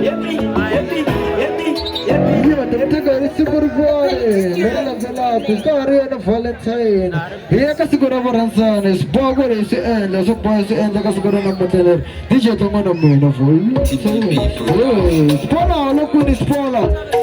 Io devo che super buone, bella gelata, storia da Valentine. E che sicuro vorranzane, spogore si enda, so poi si enda che sicuro non poter. Dice tu ma non meno voi. Spola, lo quindi spola.